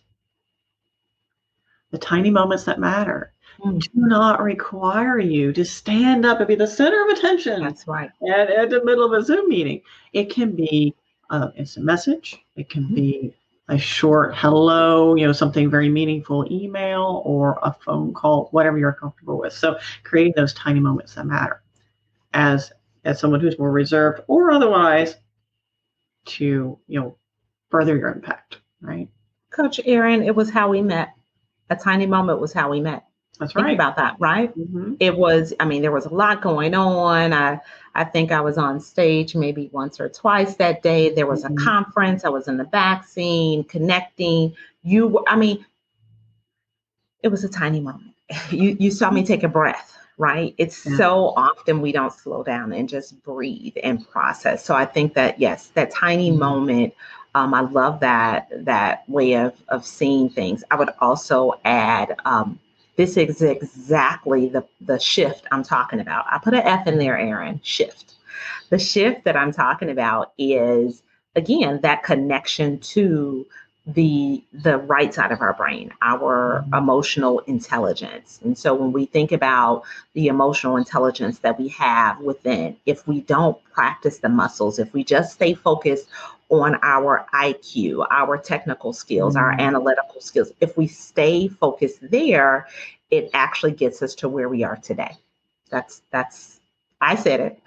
The tiny moments that matter do not require you to stand up and be the center of attention. That's right. At the middle of a Zoom meeting. It can be an instant message. It can be a short hello, something very meaningful, email, or a phone call, whatever you're comfortable with. So creating those tiny moments that matter as someone who's more reserved or otherwise, to, further your impact, right? Coach Erin, it was how we met. A tiny moment was how we met. That's right. Think about that, right? It was, there was a lot going on. I think I was on stage maybe once or twice that day. There was a conference. I was in the back scene connecting. It was a tiny moment. You saw me take a breath, right? It's so often we don't slow down and just breathe and process. So I think that, yes, that tiny moment, I love that way of seeing things. I would also add, this is exactly the shift I'm talking about. I put an F in there, Erin, shift. The shift that I'm talking about is, again, that connection to the right side of our brain, our emotional intelligence. And so when we think about the emotional intelligence that we have within, if we don't practice the muscles, if we just stay focused on our IQ, our technical skills, our analytical skills, if we stay focused there, it actually gets us to where we are today. That's I said it.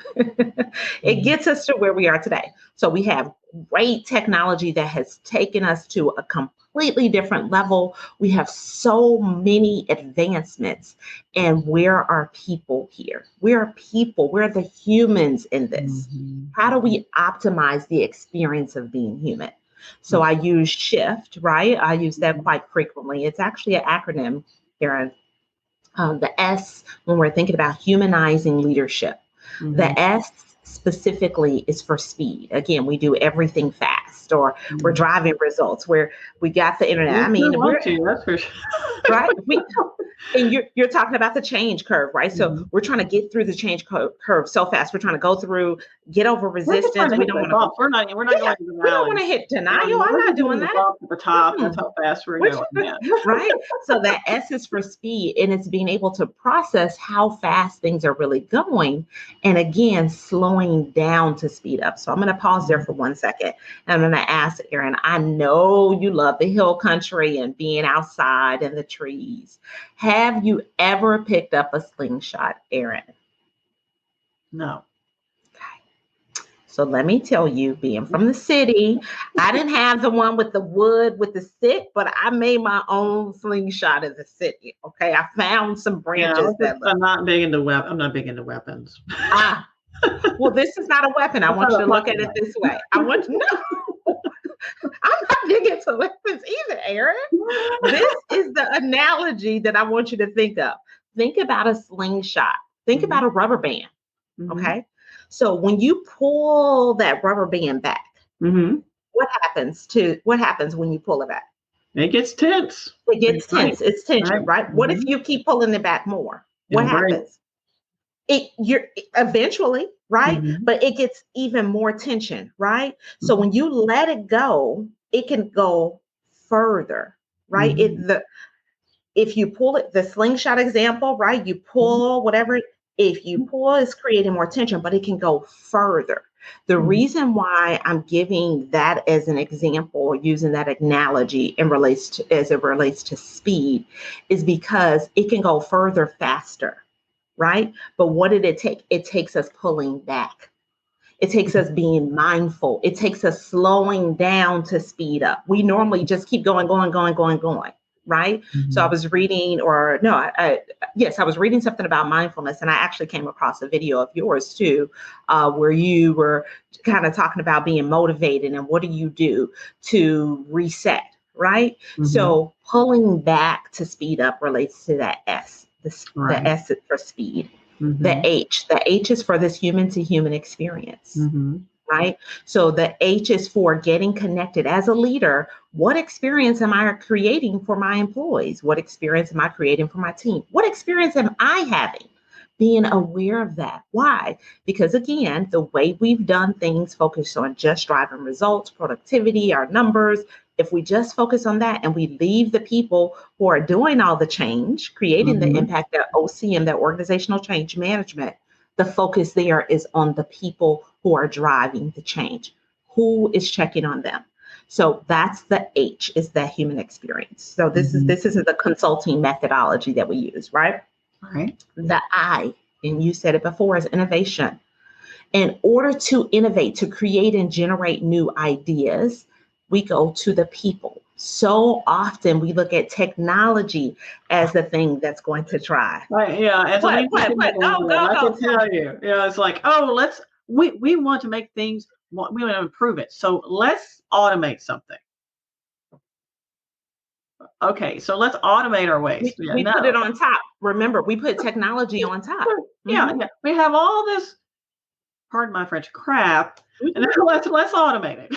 It gets us to where we are today. So we have great technology that has taken us to a completely different level. We have so many advancements. And where are people here? Where are people? Where are the humans in this? How do we optimize the experience of being human? So I use SHIFT, right? I use that quite frequently. It's actually an acronym, Erin. The S, when we're thinking about humanizing leadership, the S specifically is for speed. Again, we do everything fast, or we're driving results where we got the internet. That's for sure. Right? And you're talking about the change curve, right? So we're trying to get through the change curve so fast. We're trying to go through, get over resistance. We don't want to. We're not going to the we don't want to hit denial. I'm not doing that. At the top. That's how fast we're going. Yeah. Right? So that S is for speed, and it's being able to process how fast things are really going. And again, slowing down to speed up. So I'm going to pause there for 1 second. And I'm going to ask Erin, I know you love the hill country and being outside in the trees. Have you ever picked up a slingshot, Erin? No. Okay. So let me tell you, being from the city, I didn't have the one with the wood with the stick, but I made my own slingshot in the city. Okay. I found some branches. I'm not big into weapons. Well, this is not a weapon. I want you to look at it this way. I'm not big into weapons either, Erin. This is the analogy that I want you to think of. Think about a slingshot. Think about a rubber band. Okay. So when you pull that rubber band back, what happens when you pull it back? It gets tense. It gets tense. It's tension, right? What if you keep pulling it back more? What happens? You're eventually, right? But it gets even more tension, right? So when you let it go, it can go further, right? If you pull it, the slingshot example, right? You pull whatever. If you pull, it's creating more tension, but it can go further. The reason why I'm giving that as an example, using that analogy as it relates to speed, is because it can go further faster. Right? But what did it take? It takes us pulling back. It takes us being mindful. It takes us slowing down to speed up. We normally just keep going, right? So I was reading, I was reading something about mindfulness, and I actually came across a video of yours too, where you were kind of talking about being motivated and what do you do to reset, right? So pulling back to speed up relates to that S. The S is for speed. The H is for this human to human experience, right? So the H is for getting connected as a leader. What experience am I creating for my employees? What experience am I creating for my team? What experience am I having? Being aware of that. Why? Because again, the way we've done things focused on just driving results, productivity, our numbers. If we just focus on that and we leave the people who are doing all the change, creating the impact, that OCM, that organizational change management, the focus there is on the people who are driving the change. Who is checking on them? So that's the H, is that human experience. So this is the consulting methodology that we use, right? Right. The I, and you said it before, is innovation. In order to innovate, to create and generate new ideas, we go to the people. So often we look at technology as the thing that's going to try. Right. Yeah. I can tell you. Yeah. It's like, we want to make things. We want to improve it. So let's automate something. Okay. So let's automate our waste. We put it on top. Remember, we put technology on top. Yeah. We have all this, pardon my French, crap, and then let's automate it.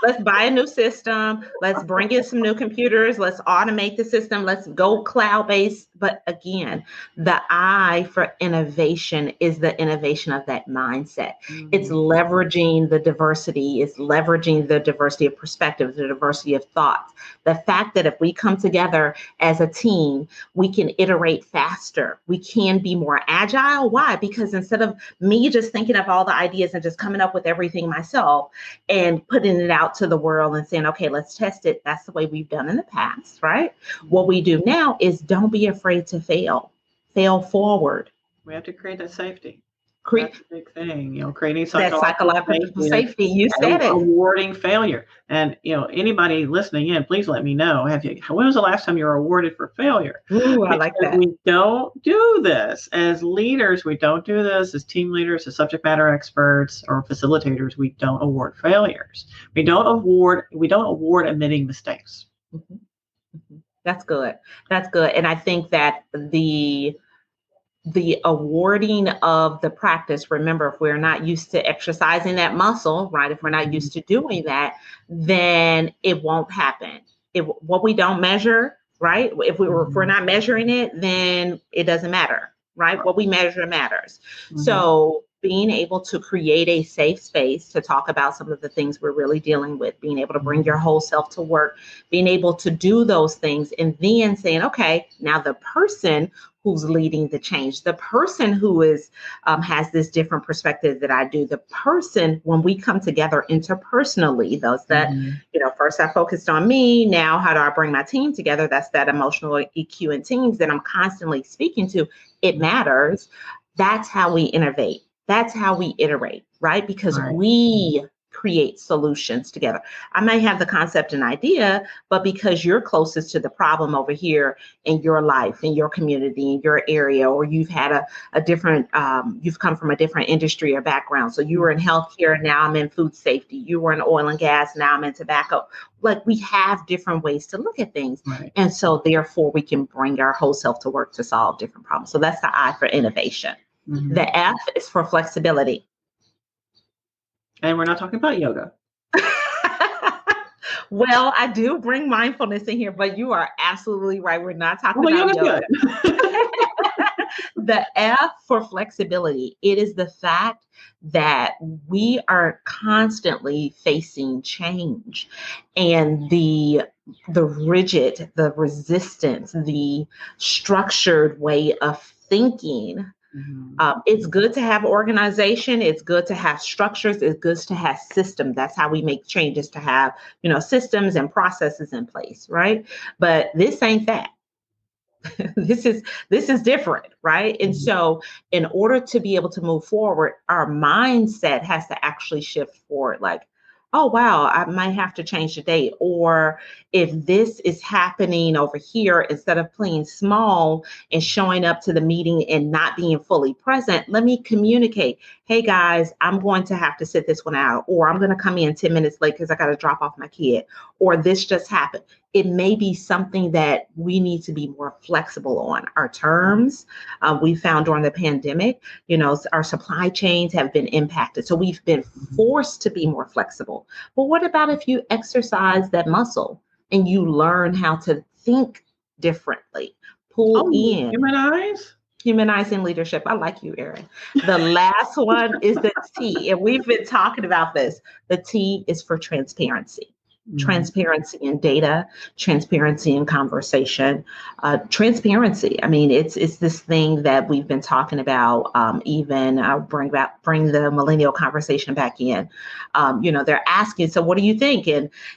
Let's buy a new system. Let's bring in some new computers. Let's automate the system. Let's go cloud-based. But again, the I for innovation is the innovation of that mindset. It's leveraging the diversity. It's leveraging the diversity of perspectives, the diversity of thoughts. The fact that if we come together as a team, we can iterate faster. We can be more agile. Why? Because instead of me just thinking of all the ideas and just coming up with everything myself and putting it out to the world and saying, okay, let's test it. That's the way we've done in the past, right? What we do now is don't be afraid to fail forward. We have to create that safety. That's a big thing, creating psychological safety. You said it. Awarding failure. And, anybody listening in, please let me know. When was the last time you were awarded for failure? Ooh, I like that. We don't do this as leaders. We don't do this as team leaders, as subject matter experts or facilitators. We don't award failures. We don't award admitting mistakes. Mm-hmm. Mm-hmm. That's good. That's good. And I think that the awarding of the practice, remember, if we're not used to exercising that muscle, right? If we're not used to doing that, then it won't happen. What we don't measure, right? If we're not measuring it, then it doesn't matter, right? What we measure matters. Mm-hmm. So being able to create a safe space to talk about some of the things we're really dealing with, being able to bring your whole self to work, being able to do those things, and then saying, okay, now the person who's leading the change, the person who is has this different perspective that I do, the person, when we come together interpersonally, those that, first I focused on me, now how do I bring my team together? That's that emotional EQ and teams that I'm constantly speaking to. It matters. That's how we innovate. That's how we iterate, right? Because we create solutions together. I may have the concept and idea, but because you're closest to the problem over here in your life, in your community, in your area, or you've had a different, you've come from a different industry or background. So you were in healthcare, now I'm in food safety. You were in oil and gas, now I'm in tobacco. Like, we have different ways to look at things. Right. And so therefore we can bring our whole self to work to solve different problems. So that's the I for innovation. Mm-hmm. The F is for flexibility. And we're not talking about yoga. Well, I do bring mindfulness in here, but you are absolutely right. We're not talking about yoga. The F for flexibility. It is the fact that we are constantly facing change, and the rigid, the resistance, the structured way of thinking. Mm-hmm. It's good to have organization. It's good to have structures. It's good to have systems. That's how we make changes, to have, systems and processes in place, right? But this ain't that. This is different, right? And so in order to be able to move forward, our mindset has to actually shift forward. Like, oh, wow, I might have to change the date. Or if this is happening over here, instead of playing small and showing up to the meeting and not being fully present, let me communicate. Hey, guys, I'm going to have to sit this one out, or I'm going to come in 10 minutes late because I got to drop off my kid, or this just happened. It may be something that we need to be more flexible on. Our terms, we found during the pandemic, our supply chains have been impacted. So we've been forced to be more flexible. But what about if you exercise that muscle and you learn how to think differently, pull in? Humanizing leadership. I like you, Erin. The last one is the T, and we've been talking about this. The T is for transparency. Transparency in data, transparency in conversation, transparency. I mean, it's this thing that we've been talking about. Even bring the millennial conversation back in. They're asking, so what do you think?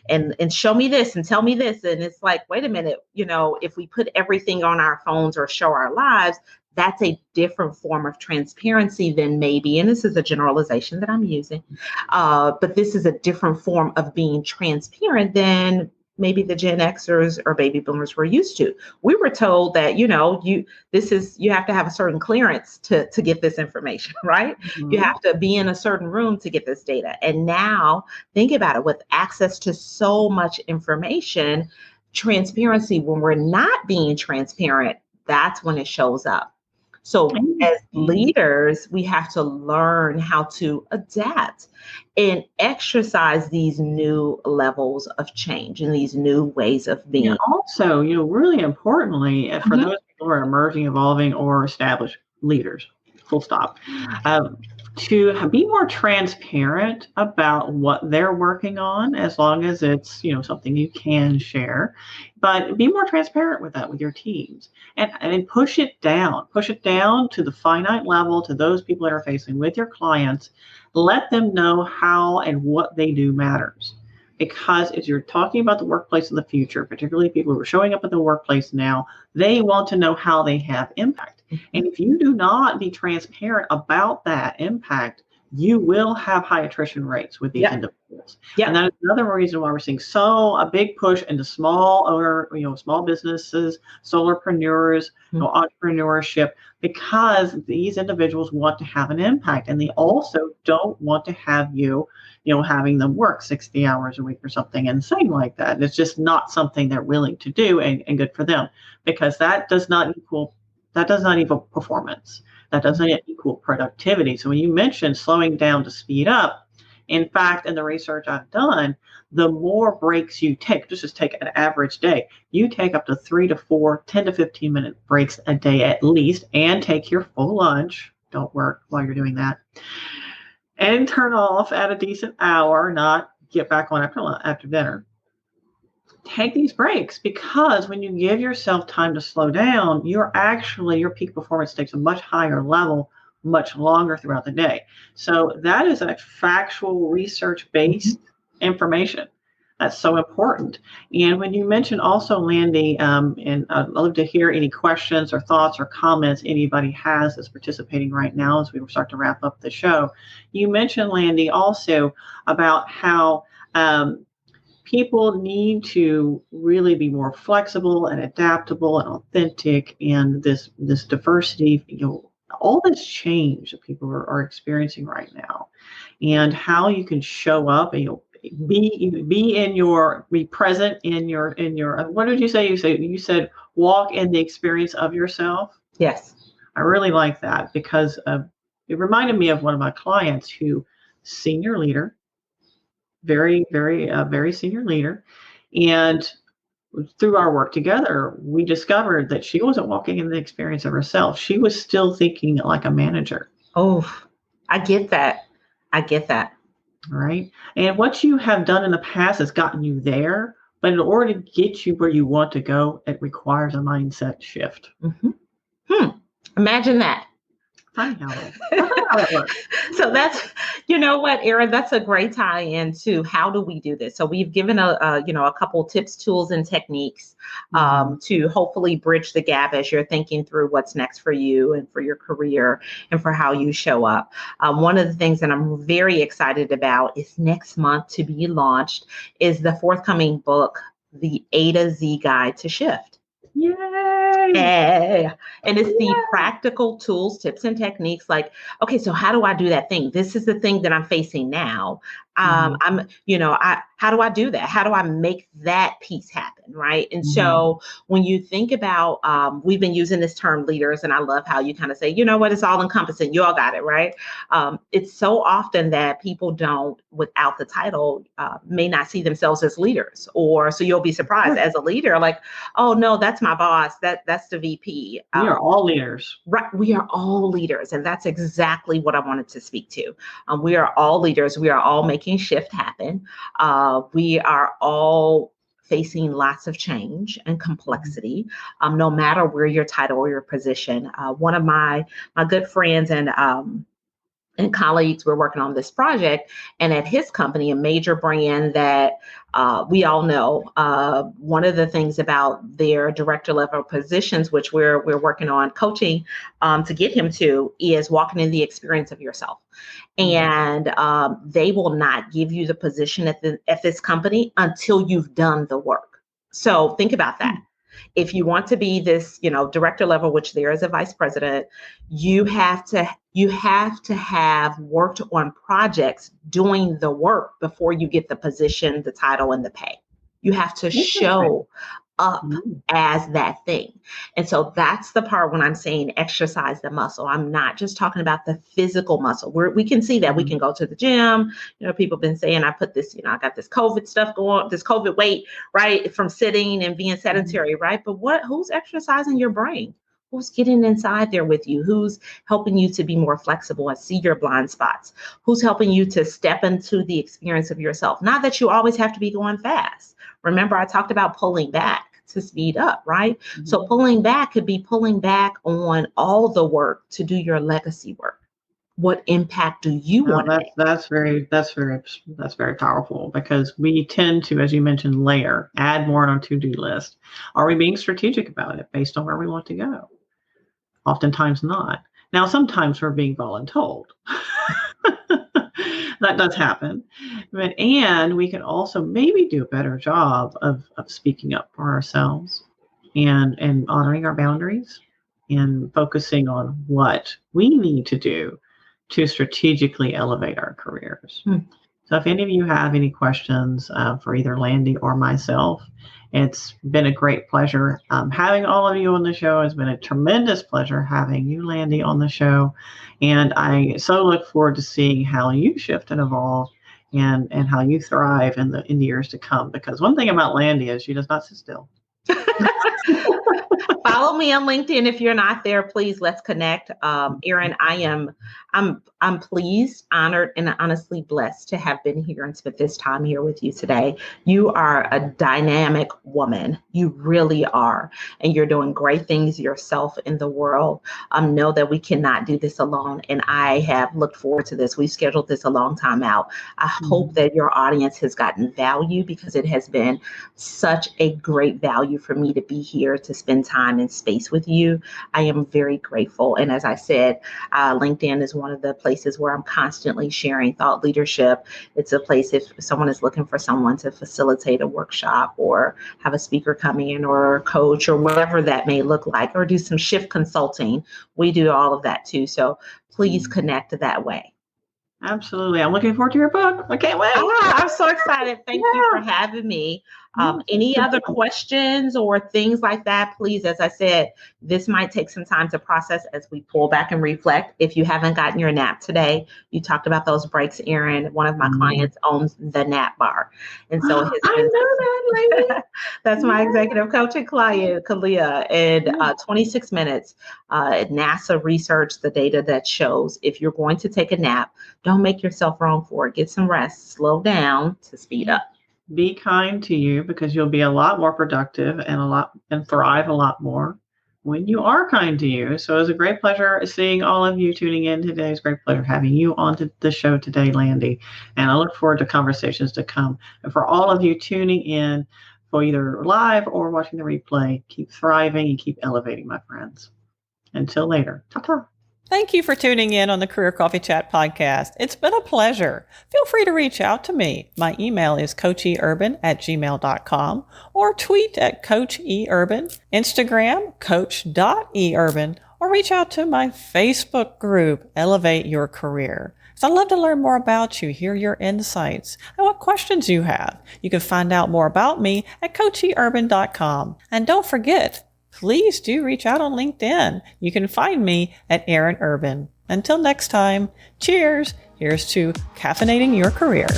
And show me this and tell me this. And it's like, wait a minute. If we put everything on our phones or show our lives, that's a different form of transparency than maybe, and this is a generalization that I'm using, but this is a different form of being transparent than maybe the Gen Xers or baby boomers were used to. We were told that, you have to have a certain clearance to get this information, right? Mm-hmm. You have to be in a certain room to get this data. And now think about it, with access to so much information, transparency, when we're not being transparent, that's when it shows up. So as leaders, we have to learn how to adapt and exercise these new levels of change and these new ways of being. And also, really importantly, for those people who are emerging, evolving, or established leaders, full stop, to be more transparent about what they're working on, as long as it's, something you can share, but be more transparent with that with your teams, and push it down to the finite level, to those people interfacing with your clients. Let them know how and what they do matters. Because if you're talking about the workplace of the future, particularly people who are showing up at the workplace now, they want to know how they have impact. And if you do not be transparent about that impact, you will have high attrition rates with these individuals. And that is another reason why we're seeing a big push into small businesses, solopreneurs, entrepreneurship, because these individuals want to have an impact, and they also don't want to have you having them work 60 hours a week or something insane like that. It's just not something they're willing to do, and good for them, because that does not equal performance. That doesn't equal productivity. So when you mentioned slowing down to speed up, in fact, in the research I've done, the more breaks you take, just take an average day, you take up to 3 to 4, 10 to 15 minute breaks a day at least, and take your full lunch. Don't work while you're doing that. And turn off at a decent hour, not get back on after dinner. Take these breaks, because when you give yourself time to slow down, your peak performance takes a much higher level, much longer throughout the day. So that is a factual, research-based information. That's so important. And when you mentioned also, Landi, and I'd love to hear any questions or thoughts or comments anybody has that's participating right now as we start to wrap up the show. You mentioned, Landi, also about how people need to really be more flexible and adaptable and authentic, and this diversity, all this change that people are experiencing right now, and how you can show up and be present in your what did you say? You said walk in the experience of yourself. Yes. I really like that, because it reminded me of one of my clients senior leader, very, very, very senior leader. And through our work together, we discovered that she wasn't walking in the experience of herself. She was still thinking like a manager. Oh, I get that. All right. And what you have done in the past has gotten you there. But in order to get you where you want to go, it requires a mindset shift. Imagine that. Funny how that works. So that's, you know what, Erin, that's a great tie into how do we do this. So we've given a couple tips, tools, and techniques to hopefully bridge the gap as you're thinking through what's next for you and for your career and for how you show up. One of the things that I'm very excited about is next month to be launched is the forthcoming book, The A to Z Guide to Shift. Yay! And it's the practical tools, tips, and techniques like, okay, so how do I do that thing? This is the thing that I'm facing now. How do I do that? How do I make that piece happen? Right. And so when you think about, we've been using this term leaders, and I love how you kind of say, you know what, it's all encompassing. You all got it, right? It's so often that people don't, without the title, may not see themselves as leaders, or so you'll be surprised as a leader, like, oh no, that's my boss. That's the VP. We are all leaders. Right. We are all leaders. And that's exactly what I wanted to speak to. We are all leaders. We are all making shift happen. We are all facing lots of change and complexity, no matter where your title or your position. One of my good friends and colleagues were working on this project, and at his company, a major brand that we all know, one of the things about their director level positions, which we're working on coaching to get him to, is walking in the experience of yourself. And they will not give you the position at this company until you've done the work. So think about that. If you want to be this, director level, which there is a vice president, you have to have worked on projects doing the work before you get the position, the title, and the pay. You have to show up as that thing. And so that's the part when I'm saying exercise the muscle. I'm not just talking about the physical muscle. We can see that we can go to the gym. People have been saying, I put this, I got this COVID stuff going, this COVID weight, right, from sitting and being sedentary, right? But who's exercising your brain? Who's getting inside there with you? Who's helping you to be more flexible and see your blind spots? Who's helping you to step into the experience of yourself? Not that you always have to be going fast. Remember, I talked about pulling back to speed up, right? So pulling back could be pulling back on all the work to do your legacy work. What impact do you want to make? That's very powerful, because we tend to, as you mentioned, add more on our to-do list. Are we being strategic about it based on where we want to go? Oftentimes not. Now, sometimes we're being voluntold. That does happen. And we can also maybe do a better job of speaking up for ourselves and honoring our boundaries and focusing on what we need to do to strategically elevate our careers. So if any of you have any questions for either Landi or myself, it's been a great pleasure having all of you on the show. It's been a tremendous pleasure having you, Landi, on the show. And I so look forward to seeing how you shift and evolve and how you thrive in the years to come. Because one thing about Landi is she does not sit still. Follow me on LinkedIn. If you're not there, please let's connect. Erin, I'm pleased, honored, and honestly blessed to have been here and spent this time here with you today. You are a dynamic woman. You really are. And you're doing great things yourself in the world. Know that we cannot do this alone. And I have looked forward to this. We scheduled this a long time out. I hope that your audience has gotten value, because it has been such a great value for me to be here to spend time and space with you. I am very grateful. And as I said, LinkedIn is one of the places where I'm constantly sharing thought leadership. It's a place if someone is looking for someone to facilitate a workshop or have a speaker come in or a coach or whatever that may look like, or do some shift consulting. We do all of that too. So please connect that way. Absolutely. I'm looking forward to your book. I can't wait. I'm so excited. Thank you for having me. Any other questions or things like that, please, as I said, this might take some time to process as we pull back and reflect. If you haven't gotten your nap today, you talked about those breaks, Erin. One of my clients owns the nap bar. And so I know that, lady. That's my executive coaching client, Kalia. And 26 minutes, NASA researched the data that shows if you're going to take a nap, don't make yourself wrong for it. Get some rest, slow down to speed up. Be kind to you, because you'll be a lot more productive and thrive a lot more when you are kind to you. So it's a great pleasure seeing all of you tuning in today. It's a great pleasure having you on to the show today, Landi. And I look forward to conversations to come. And for all of you tuning in for either live or watching the replay, keep thriving and keep elevating, my friends. Until later. Ta-ta. Thank you for tuning in on the Career Coffee Chat podcast. It's been a pleasure. Feel free to reach out to me. My email is coacheurban@gmail.com or tweet at coacheurban, Instagram coach.eurban, or reach out to my Facebook group, Elevate Your Career. So I'd love to learn more about you, hear your insights, and what questions you have. You can find out more about me at coacheurban.com. And don't forget, please do reach out on LinkedIn. You can find me at Erin Urban. Until next time, cheers. Here's to caffeinating your career.